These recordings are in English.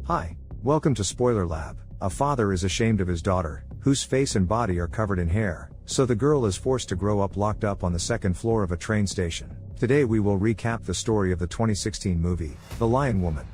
Hi, welcome to Spoiler Lab. A father is ashamed of his daughter, whose face and body are covered in hair, so the girl is forced to grow up locked up on the second floor of a train station. Today we will recap the story of the 2016 movie, The Lion Woman.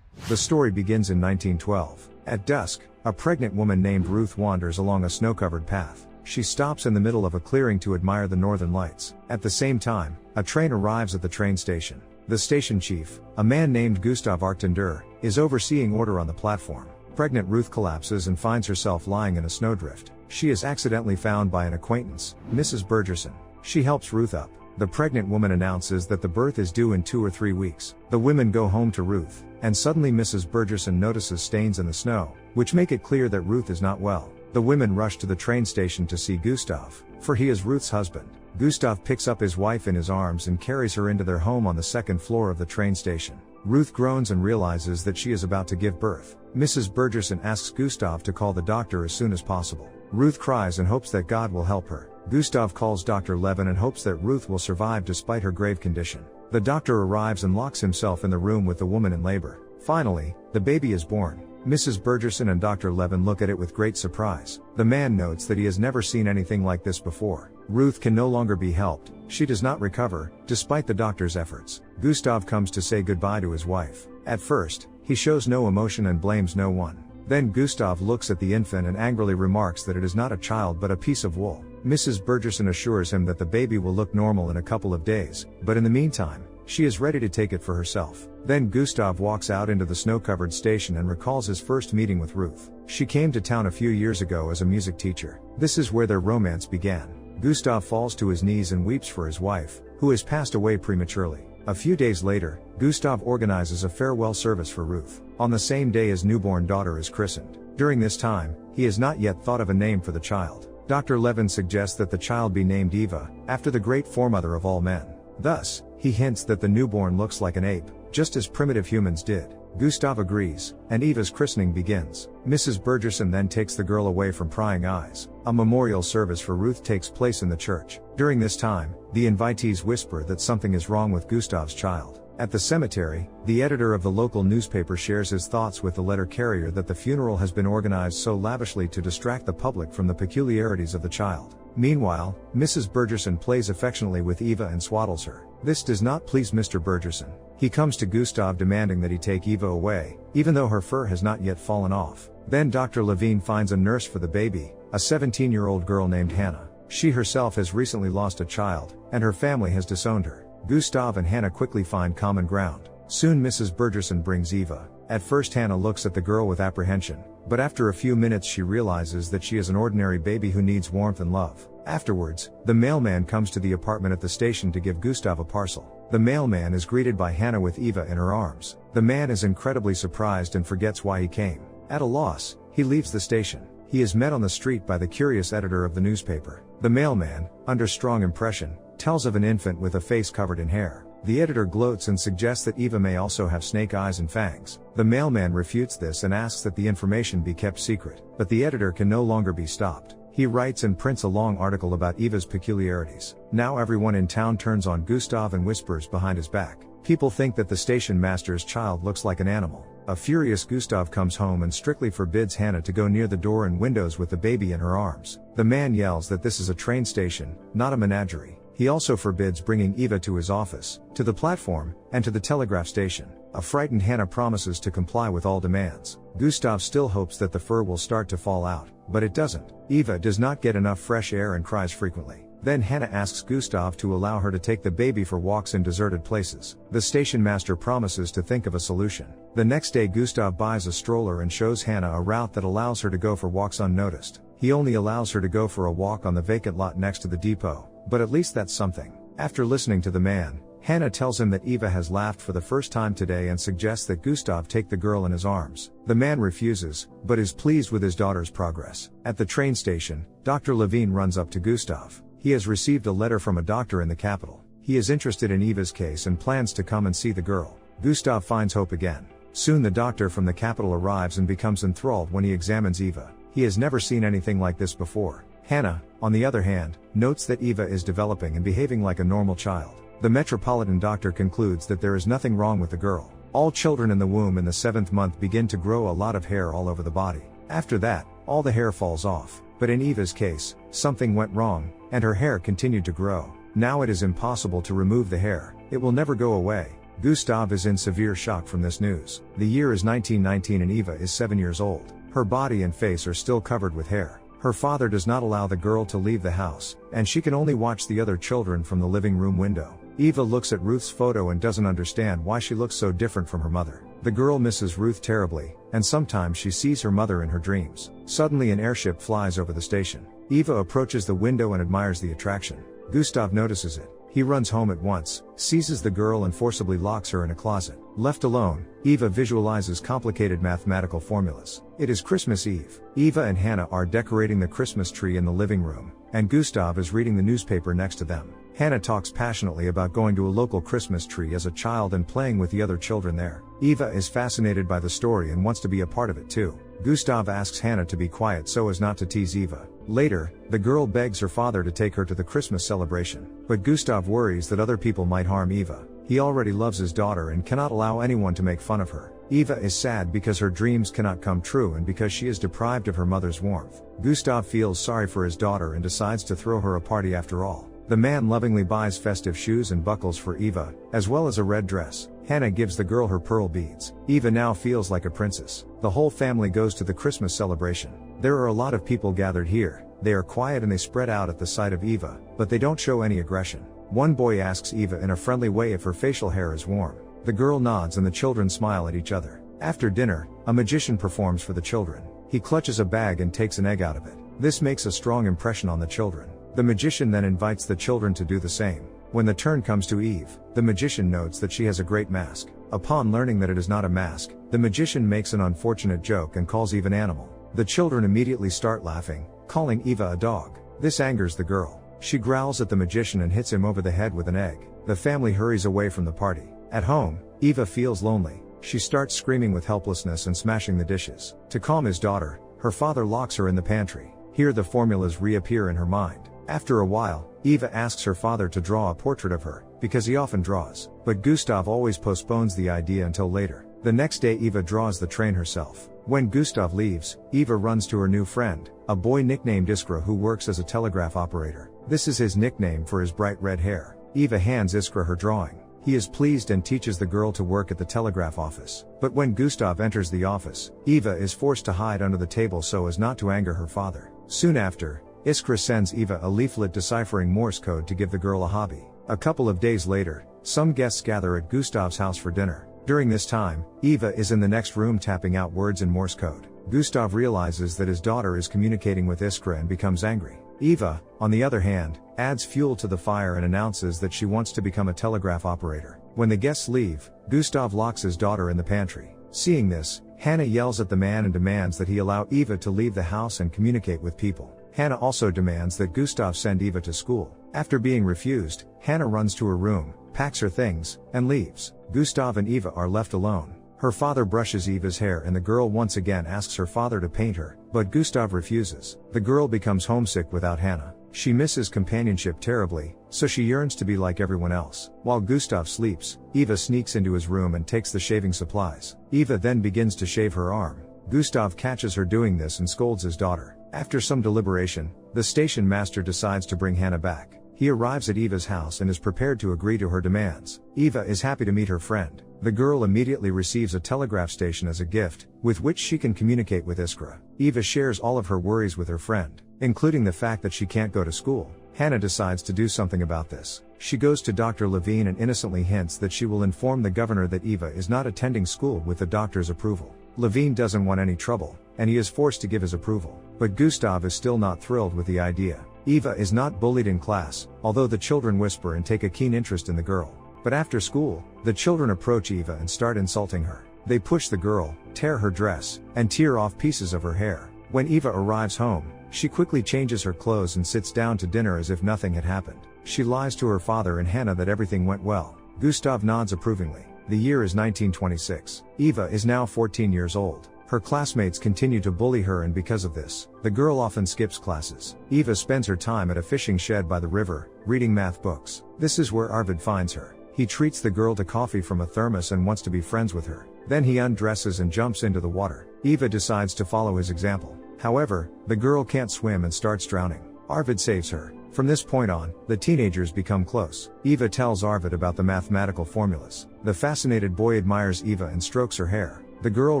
The story begins in 1912. At dusk, a pregnant woman named Ruth wanders along a snow-covered path. She stops in the middle of a clearing to admire the northern lights. At the same time, a train arrives at the train station. The station chief, a man named Gustav Arctendur, is overseeing order on the platform. Pregnant Ruth collapses and finds herself lying in a snowdrift. She is accidentally found by an acquaintance, Mrs. Bergerson. She helps Ruth up. The pregnant woman announces that the birth is due in 2 or 3 weeks. The women go home to Ruth, and suddenly Mrs. Bergerson notices stains in the snow, which make it clear that Ruth is not well. The women rush to the train station to see Gustav, for he is Ruth's husband. Gustav picks up his wife in his arms and carries her into their home on the second floor of the train station. Ruth groans and realizes that she is about to give birth. Mrs. Bergerson asks Gustav to call the doctor as soon as possible. Ruth cries and hopes that God will help her. Gustav calls Dr. Levin and hopes that Ruth will survive despite her grave condition. The doctor arrives and locks himself in the room with the woman in labor. Finally, the baby is born. Mrs. Bergerson and Dr. Levin look at it with great surprise. The man notes that he has never seen anything like this before. Ruth can no longer be helped. She does not recover, despite the doctor's efforts. Gustav comes to say goodbye to his wife. At first, he shows no emotion and blames no one. Then Gustav looks at the infant and angrily remarks that it is not a child but a piece of wool. Mrs. Bergerson assures him that the baby will look normal in a couple of days, but in the meantime, she is ready to take it for herself. Then Gustav walks out into the snow-covered station and recalls his first meeting with Ruth. She came to town a few years ago as a music teacher. This is where their romance began. Gustav falls to his knees and weeps for his wife, who has passed away prematurely. A few days later, Gustav organizes a farewell service for Ruth. On the same day his newborn daughter is christened. During this time, he has not yet thought of a name for the child. Dr. Levin suggests that the child be named Eva, after the great foremother of all men. Thus, he hints that the newborn looks like an ape, just as primitive humans did. Gustav agrees, and Eva's christening begins. Mrs. Bergerson then takes the girl away from prying eyes. A memorial service for Ruth takes place in the church. During this time, the invitees whisper that something is wrong with Gustav's child. At the cemetery, the editor of the local newspaper shares his thoughts with the letter carrier that the funeral has been organized so lavishly to distract the public from the peculiarities of the child. Meanwhile, Mrs. Bergerson plays affectionately with Eva and swaddles her. This does not please Mr. Bergerson. He comes to Gustav demanding that he take Eva away, even though her fur has not yet fallen off. Then Dr. Levine finds a nurse for the baby, a 17-year-old girl named Hannah. She herself has recently lost a child, and her family has disowned her. Gustav and Hannah quickly find common ground. Soon Mrs. Bergerson brings Eva. At first Hannah looks at the girl with apprehension, but after a few minutes she realizes that she is an ordinary baby who needs warmth and love. Afterwards, the mailman comes to the apartment at the station to give Gustav a parcel. The mailman is greeted by Hannah with Eva in her arms. The man is incredibly surprised and forgets why he came. At a loss, he leaves the station. He is met on the street by the curious editor of the newspaper. The mailman, under strong impression, tells of an infant with a face covered in hair. The editor gloats and suggests that Eva may also have snake eyes and fangs. The mailman refutes this and asks that the information be kept secret. But the editor can no longer be stopped. He writes and prints a long article about Eva's peculiarities. Now everyone in town turns on Gustav and whispers behind his back. People think that the station master's child looks like an animal. A furious Gustav comes home and strictly forbids Hannah to go near the door and windows with the baby in her arms. The man yells that this is a train station, not a menagerie. He also forbids bringing Eva to his office, to the platform, and to the telegraph station. A frightened Hannah promises to comply with all demands. Gustav still hopes that the fur will start to fall out, but it doesn't. Eva does not get enough fresh air and cries frequently. Then Hannah asks Gustav to allow her to take the baby for walks in deserted places. The station master promises to think of a solution. The next day Gustav buys a stroller and shows Hannah a route that allows her to go for walks unnoticed. He only allows her to go for a walk on the vacant lot next to the depot, but at least that's something. After listening to the man, Hannah tells him that Eva has laughed for the first time today and suggests that Gustav take the girl in his arms. The man refuses, but is pleased with his daughter's progress. At the train station, Dr. Levine runs up to Gustav. He has received a letter from a doctor in the capital. He is interested in Eva's case and plans to come and see the girl. Gustav finds hope again. Soon the doctor from the capital arrives and becomes enthralled when he examines Eva. He has never seen anything like this before. Hannah, on the other hand, notes that Eva is developing and behaving like a normal child. The metropolitan doctor concludes that there is nothing wrong with the girl. All children in the womb in the 7th month begin to grow a lot of hair all over the body. After that, all the hair falls off. But in Eva's case, something went wrong, and her hair continued to grow. Now it is impossible to remove the hair. It will never go away. Gustav is in severe shock from this news. The year is 1919 and Eva is 7 years old. Her body and face are still covered with hair. Her father does not allow the girl to leave the house, and she can only watch the other children from the living room window. Eva looks at Ruth's photo and doesn't understand why she looks so different from her mother. The girl misses Ruth terribly, and sometimes she sees her mother in her dreams. Suddenly an airship flies over the station. Eva approaches the window and admires the attraction. Gustav notices it. He runs home at once, seizes the girl and forcibly locks her in a closet. Left alone, Eva visualizes complicated mathematical formulas. It is Christmas Eve. Eva and Hannah are decorating the Christmas tree in the living room, and Gustav is reading the newspaper next to them. Hannah talks passionately about going to a local Christmas tree as a child and playing with the other children there. Eva is fascinated by the story and wants to be a part of it too. Gustav asks Hannah to be quiet so as not to tease Eva. Later, the girl begs her father to take her to the Christmas celebration. But Gustav worries that other people might harm Eva. He already loves his daughter and cannot allow anyone to make fun of her. Eva is sad because her dreams cannot come true and because she is deprived of her mother's warmth. Gustav feels sorry for his daughter and decides to throw her a party after all. The man lovingly buys festive shoes and buckles for Eva, as well as a red dress. Hannah gives the girl her pearl beads. Eva now feels like a princess. The whole family goes to the Christmas celebration. There are a lot of people gathered here. They are quiet and they spread out at the sight of Eva, but they don't show any aggression. One boy asks Eva in a friendly way if her facial hair is warm. The girl nods and the children smile at each other. After dinner, a magician performs for the children. He clutches a bag and takes an egg out of it. This makes a strong impression on the children. The magician then invites the children to do the same. When the turn comes to Eve, the magician notes that she has a great mask. Upon learning that it is not a mask, the magician makes an unfortunate joke and calls Eve an animal. The children immediately start laughing, calling Eva a dog. This angers the girl. She growls at the magician and hits him over the head with an egg. The family hurries away from the party. At home, Eva feels lonely. She starts screaming with helplessness and smashing the dishes. To calm his daughter, her father locks her in the pantry. Here the formulas reappear in her mind. After a while, Eva asks her father to draw a portrait of her, because he often draws. But Gustav always postpones the idea until later. The next day Eva draws the train herself. When Gustav leaves, Eva runs to her new friend, a boy nicknamed Iskra who works as a telegraph operator. This is his nickname for his bright red hair. Eva hands Iskra her drawing. He is pleased and teaches the girl to work at the telegraph office. But when Gustav enters the office, Eva is forced to hide under the table so as not to anger her father. Soon after, Iskra sends Eva a leaflet deciphering Morse code to give the girl a hobby. A couple of days later, some guests gather at Gustav's house for dinner. During this time, Eva is in the next room tapping out words in Morse code. Gustav realizes that his daughter is communicating with Iskra and becomes angry. Eva, on the other hand, adds fuel to the fire and announces that she wants to become a telegraph operator. When the guests leave, Gustav locks his daughter in the pantry. Seeing this, Hannah yells at the man and demands that he allow Eva to leave the house and communicate with people. Hannah also demands that Gustav send Eva to school. After being refused, Hannah runs to her room, packs her things, and leaves. Gustav and Eva are left alone. Her father brushes Eva's hair and the girl once again asks her father to paint her, but Gustav refuses. The girl becomes homesick without Hannah. She misses companionship terribly, so she yearns to be like everyone else. While Gustav sleeps, Eva sneaks into his room and takes the shaving supplies. Eva then begins to shave her arm. Gustav catches her doing this and scolds his daughter. After some deliberation, the station master decides to bring Hannah back. He arrives at Eva's house and is prepared to agree to her demands. Eva is happy to meet her friend. The girl immediately receives a telegraph station as a gift, with which she can communicate with Iskra. Eva shares all of her worries with her friend, including the fact that she can't go to school. Hannah decides to do something about this. She goes to Dr. Levine and innocently hints that she will inform the governor that Eva is not attending school with the doctor's approval. Levine doesn't want any trouble, and he is forced to give his approval. But Gustav is still not thrilled with the idea. Eva is not bullied in class, although the children whisper and take a keen interest in the girl. But after school, the children approach Eva and start insulting her. They push the girl, tear her dress, and tear off pieces of her hair. When Eva arrives home, she quickly changes her clothes and sits down to dinner as if nothing had happened. She lies to her father and Hannah that everything went well. Gustav nods approvingly. The year is 1926. Eva is now 14 years old. Her classmates continue to bully her, and because of this, the girl often skips classes. Eva spends her time at a fishing shed by the river, reading math books. This is where Arvid finds her. He treats the girl to coffee from a thermos and wants to be friends with her. Then he undresses and jumps into the water. Eva decides to follow his example. However, the girl can't swim and starts drowning. Arvid saves her. From this point on, the teenagers become close. Eva tells Arvid about the mathematical formulas. The fascinated boy admires Eva and strokes her hair. The girl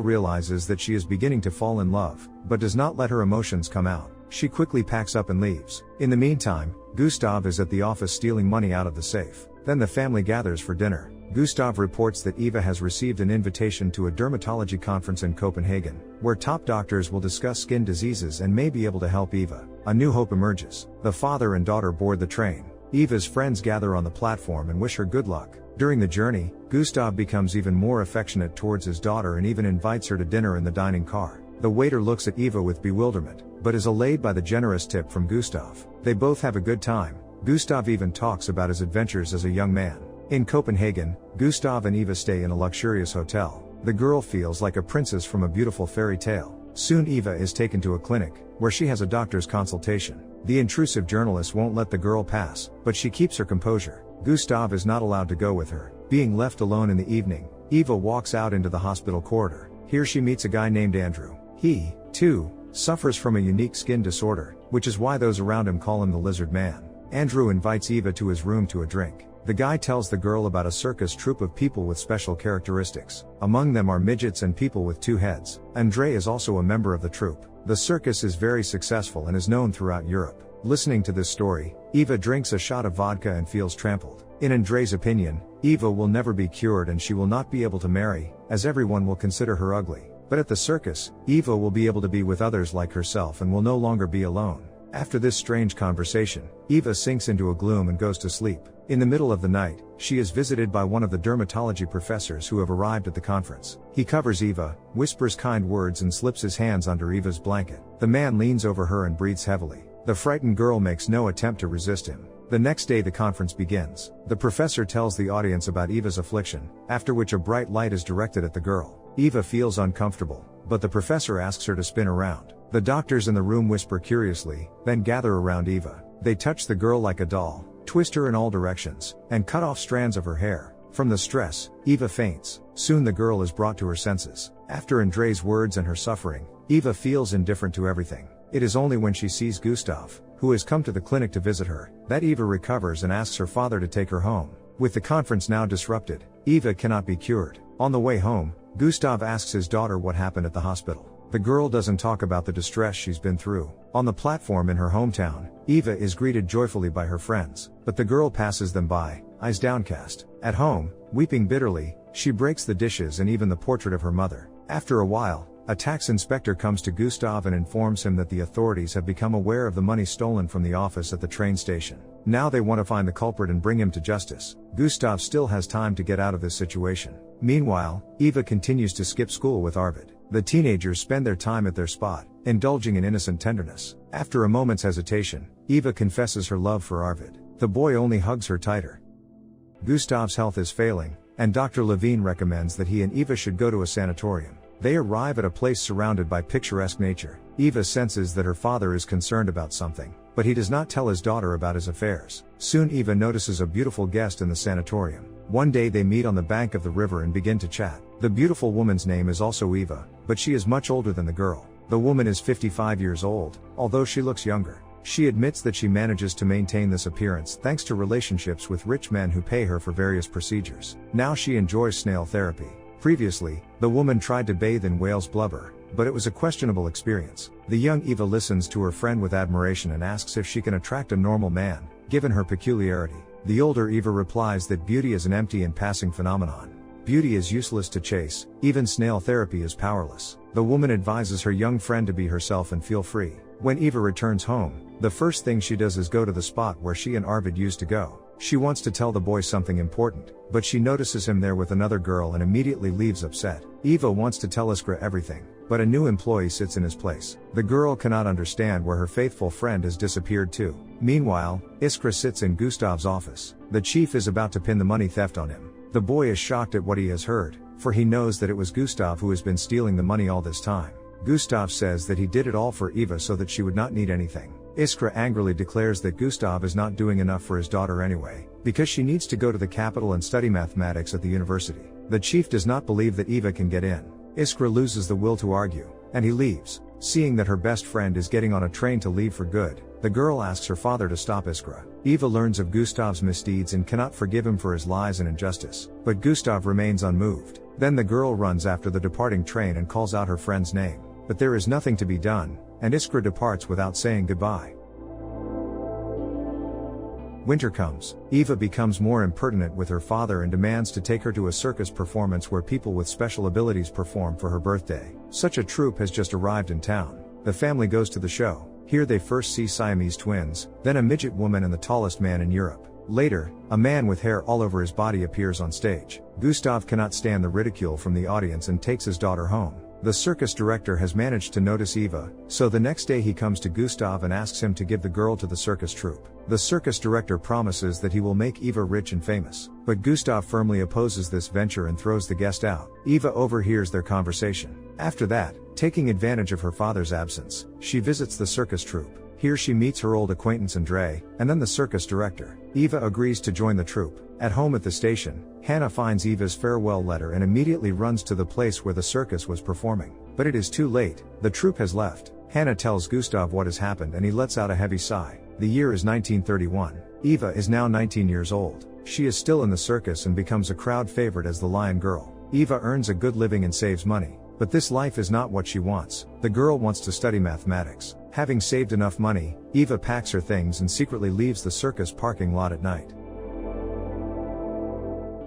realizes that she is beginning to fall in love, but does not let her emotions come out. She quickly packs up and leaves. In the meantime, Gustav is at the office stealing money out of the safe. Then the family gathers for dinner. Gustav reports that Eva has received an invitation to a dermatology conference in Copenhagen, where top doctors will discuss skin diseases and may be able to help Eva. A new hope emerges. The father and daughter board the train. Eva's friends gather on the platform and wish her good luck. During the journey, Gustav becomes even more affectionate towards his daughter and even invites her to dinner in the dining car. The waiter looks at Eva with bewilderment, but is allayed by the generous tip from Gustav. They both have a good time. Gustav even talks about his adventures as a young man. In Copenhagen, Gustav and Eva stay in a luxurious hotel. The girl feels like a princess from a beautiful fairy tale. Soon Eva is taken to a clinic, where she has a doctor's consultation. The intrusive journalist won't let the girl pass, but she keeps her composure. Gustav is not allowed to go with her. Being left alone in the evening, Eva walks out into the hospital corridor. Here she meets a guy named Andrew. He, too, suffers from a unique skin disorder, which is why those around him call him the Lizard Man. Andrew invites Eva to his room to a drink. The guy tells the girl about a circus troupe of people with special characteristics. Among them are midgets and people with two heads. Andre is also a member of the troupe. The circus is very successful and is known throughout Europe. Listening to this story, Eva drinks a shot of vodka and feels trampled. In Andre's opinion, Eva will never be cured and she will not be able to marry, as everyone will consider her ugly. But at the circus, Eva will be able to be with others like herself and will no longer be alone. After this strange conversation, Eva sinks into a gloom and goes to sleep. In the middle of the night, she is visited by one of the dermatology professors who have arrived at the conference. He covers Eva, whispers kind words and slips his hands under Eva's blanket. The man leans over her and breathes heavily. The frightened girl makes no attempt to resist him. The next day the conference begins. The professor tells the audience about Eva's affliction, after which a bright light is directed at the girl. Eva feels uncomfortable, but the professor asks her to spin around. The doctors in the room whisper curiously, then gather around Eva. They touch the girl like a doll, twist her in all directions, and cut off strands of her hair. From the stress, Eva faints. Soon the girl is brought to her senses. After Andre's words and her suffering, Eva feels indifferent to everything. It is only when she sees Gustav, who has come to the clinic to visit her, that Eva recovers and asks her father to take her home. With the conference now disrupted, Eva cannot be cured. On the way home, Gustav asks his daughter what happened at the hospital. The girl doesn't talk about the distress she's been through. On the platform in her hometown, Eva is greeted joyfully by her friends, but the girl passes them by, eyes downcast. At home, weeping bitterly, she breaks the dishes and even the portrait of her mother. After a while, a tax inspector comes to Gustav and informs him that the authorities have become aware of the money stolen from the office at the train station. Now they want to find the culprit and bring him to justice. Gustav still has time to get out of this situation. Meanwhile, Eva continues to skip school with Arvid. The teenagers spend their time at their spot, indulging in innocent tenderness. After a moment's hesitation, Eva confesses her love for Arvid. The boy only hugs her tighter. Gustav's health is failing, and Dr. Levine recommends that he and Eva should go to a sanatorium. They arrive at a place surrounded by picturesque nature. Eva senses that her father is concerned about something, but he does not tell his daughter about his affairs. Soon Eva notices a beautiful guest in the sanatorium. One day they meet on the bank of the river and begin to chat. The beautiful woman's name is also Eva, but she is much older than the girl. The woman is 55 years old, although she looks younger. She admits that she manages to maintain this appearance thanks to relationships with rich men who pay her for various procedures. Now she enjoys snail therapy. Previously, the woman tried to bathe in whale's blubber, but it was a questionable experience. The young Eva listens to her friend with admiration and asks if she can attract a normal man, given her peculiarity. The older Eva replies that beauty is an empty and passing phenomenon. Beauty is useless to chase, even snail therapy is powerless. The woman advises her young friend to be herself and feel free. When Eva returns home, the first thing she does is go to the spot where she and Arvid used to go. She wants to tell the boy something important, but she notices him there with another girl and immediately leaves upset. Eva wants to tell Iskra everything, but a new employee sits in his place. The girl cannot understand where her faithful friend has disappeared to. Meanwhile, Iskra sits in Gustav's office. The chief is about to pin the money theft on him. The boy is shocked at what he has heard, for he knows that it was Gustav who has been stealing the money all this time. Gustav says that he did it all for Eva so that she would not need anything. Iskra angrily declares that Gustav is not doing enough for his daughter anyway, because she needs to go to the capital and study mathematics at the university. The chief does not believe that Eva can get in. Iskra loses the will to argue, and he leaves. Seeing that her best friend is getting on a train to leave for good, the girl asks her father to stop Iskra. Eva learns of Gustav's misdeeds and cannot forgive him for his lies and injustice, but Gustav remains unmoved. Then the girl runs after the departing train and calls out her friend's name. But there is nothing to be done, and Iskra departs without saying goodbye. Winter comes. Eva becomes more impertinent with her father and demands to take her to a circus performance where people with special abilities perform for her birthday. Such a troupe has just arrived in town. The family goes to the show. Here they first see Siamese twins, then a midget woman and the tallest man in Europe. Later, a man with hair all over his body appears on stage. Gustav cannot stand the ridicule from the audience and takes his daughter home. The circus director has managed to notice Eva, so the next day he comes to Gustav and asks him to give the girl to the circus troupe. The circus director promises that he will make Eva rich and famous, but Gustav firmly opposes this venture and throws the guest out. Eva overhears their conversation. After that, taking advantage of her father's absence, she visits the circus troupe. Here she meets her old acquaintance Andre, and then the circus director. Eva agrees to join the troupe. At home at the station, Hannah finds Eva's farewell letter and immediately runs to the place where the circus was performing. But it is too late, the troupe has left. Hannah tells Gustav what has happened and he lets out a heavy sigh. The year is 1931. Eva is now 19 years old. She is still in the circus and becomes a crowd favorite as the Lion Girl. Eva earns a good living and saves money. But this life is not what she wants. The girl wants to study mathematics. Having saved enough money, Eva packs her things and secretly leaves the circus parking lot at night.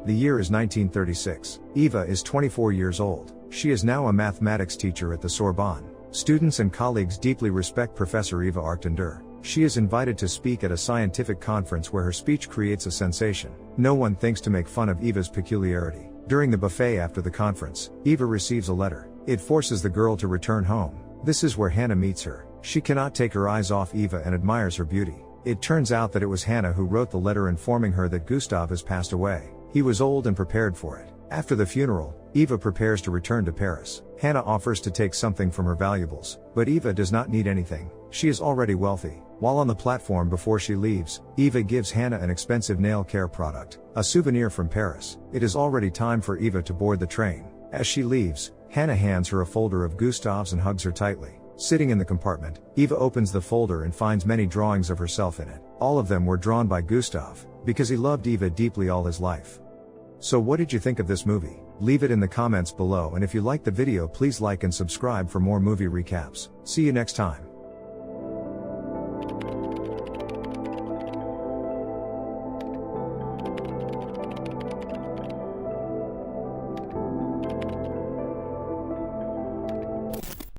The year is 1936. Eva is 24 years old. She is now a mathematics teacher at the Sorbonne. Students and colleagues deeply respect Professor Eva Arctander. She is invited to speak at a scientific conference where her speech creates a sensation. No one thinks to make fun of Eva's peculiarity. During the buffet after the conference, Eva receives a letter. It forces the girl to return home. This is where Hannah meets her. She cannot take her eyes off Eva and admires her beauty. It turns out that it was Hannah who wrote the letter informing her that Gustav has passed away. He was old and prepared for it. After the funeral, Eva prepares to return to Paris. Hannah offers to take something from her valuables, but Eva does not need anything. She is already wealthy. While on the platform before she leaves, Eva gives Hannah an expensive nail care product, a souvenir from Paris. It is already time for Eva to board the train. As she leaves, Hannah hands her a folder of Gustav's and hugs her tightly. Sitting in the compartment, Eva opens the folder and finds many drawings of herself in it. All of them were drawn by Gustav, because he loved Eva deeply all his life. So what did you think of this movie? Leave it in the comments below, and if you liked the video please like and subscribe for more movie recaps. See you next time.